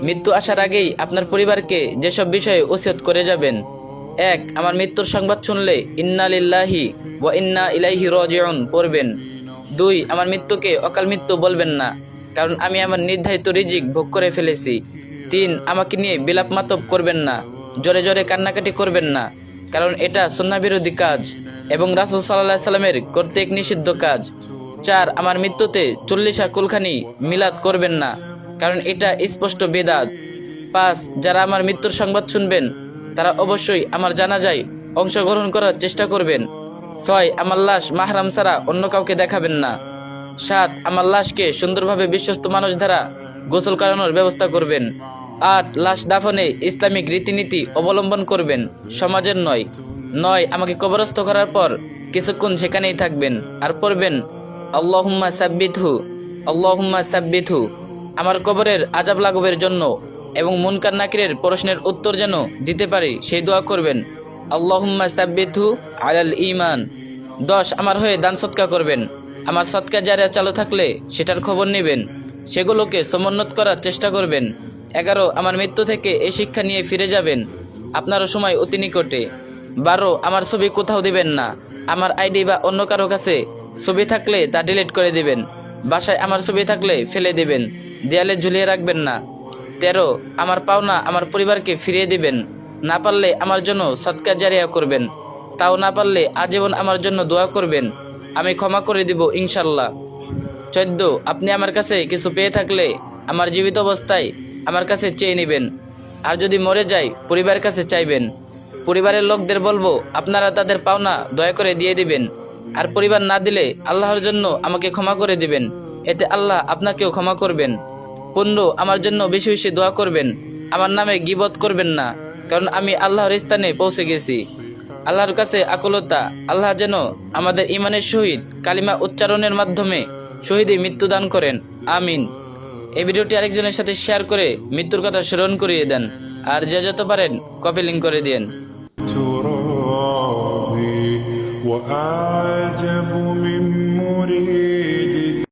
মৃত্যু আসার আগেই আপনার পরিবারকে যেসব বিষয়ে ওসিয়ত করে যাবেন। 1. আমার মৃত্যুর সংবাদ শুনলে ইন্না লিল্লাহি ওয়া ইন্না ইলাইহি রাজিউন পড়বেন। 2. আমার মৃত্যুকে অকাল মৃত্যু বলবেন না, কারণ আমি আমার নির্ধারিত রিজিক ভোগ করে ফেলেছি। 3. আমাকে নিয়ে বিলাপ মাতব করবেন না, জোরে জোরে কান্নাকাটি করবেন না, কারণ এটা সুন্নাহ বিরোধী কাজ এবং রাসূল সাল্লাল্লাহু আলাইহি সাল্লামের কর্তৃক নিষিদ্ধ কাজ। 4. আমার মৃত্যুতে 40 কুলখানি মিলাদ করবেন না, কারণ এটা স্পষ্ট বেদাত। 5. যারা আমার মৃত্যুর সংবাদ শুনবেন তারা অবশ্যই আমার জানাজায় অংশগ্রহণ করার চেষ্টা করবেন। 6. আমার লাশ মাহরাম ছাড়া অন্য কাউকে দেখাবেন না। 7. আমার লাশকে সুন্দরভাবে বিশ্বস্ত মানুষ দ্বারা গোসল করানোর ব্যবস্থা করবেন। 8. লাশ দাফনে ইসলামিক রীতিনীতি অবলম্বন করবেন, সমাজের নয়। 9. আমাকে কবরস্থ করার পর কিছুক্ষণ সেখানেই থাকবেন আর পড়বেন আল্লাহুম্মা সাব্বিতহু, আল্লাহুম্মা সাব্বিতহু। আমার কবরের আযাব লাঘবের জন্য এবং মুনকার নাকিরের প্রশ্নের উত্তর যেন দিতে পারি সেই দোয়া করবেন, আল্লাহুম্মা সাব্বিতহু আলাল ঈমান। 10. আমার হয়ে দান সদকা করবেন। আমার সদকা জারিয়া চালু থাকলে সেটার খবর নেবেন, সেগুলোকে সমুন্নত করার চেষ্টা করবেন। 11. আমার মৃত্যু থেকে এই শিক্ষা নিয়ে ফিরে যাবেন, আপনারও সময় অতি নিকটে। 12. আমার ছবি কোথাও দিবেন না, আমার আইডি বা অন্য কারো কাছে ছবি থাকলে তা ডিলিট করে দিবেন। বাসায় আমার ছবি থাকলে ফেলে দিবেন, দেয়ালে ঝুলিয়ে রাখবেন না। 13. আমার পাওনা আমার পরিবারকে ফিরিয়ে দিবেন, না পারলে আমার জন্য সদকা জারিয়া করবেন, তাও না পারলে আজীবন আমার জন্য দোয়া করবেন, আমি ক্ষমা করে দিব ইনশাল্লাহ। 14. আপনি আমার কাছে কিছু পেয়ে থাকলে আমার জীবিত অবস্থায় আমার কাছে চেয়ে নেবেন, আর যদি মরে যাই পরিবারের কাছে চাইবেন। পরিবারের লোকদের বলবো আপনারা তাদের পাওনা দয়া করে দিয়ে দিবেন, আর পরিবার না দিলে আল্লাহর জন্য আমাকে ক্ষমা করে দিবেন, এতে আল্লাহ আপনাকেও ক্ষমা করবেন। 15. আমার জন্য বেশি বেশি দোয়া করবেন, আমার নামে গীবত করবেন না, কারণ আমি আল্লাহর স্থানে পৌঁছে গেছি। আল্লাহর কাছে আকুলতা, আল্লাহ যেন আমাদের ইমানের সহিত কালিমা উচ্চারণের মাধ্যমে শহীদে মৃত্যু দান করেন, আমিন। এই ভিডিওটি আরেকজনের সাথে শেয়ার করে মৃত্যুর কথা স্মরণ করিয়ে দেন, আর যে যত পারেন কপি লিঙ্ক করে দিয়েন। ترابي وأعجب من مريد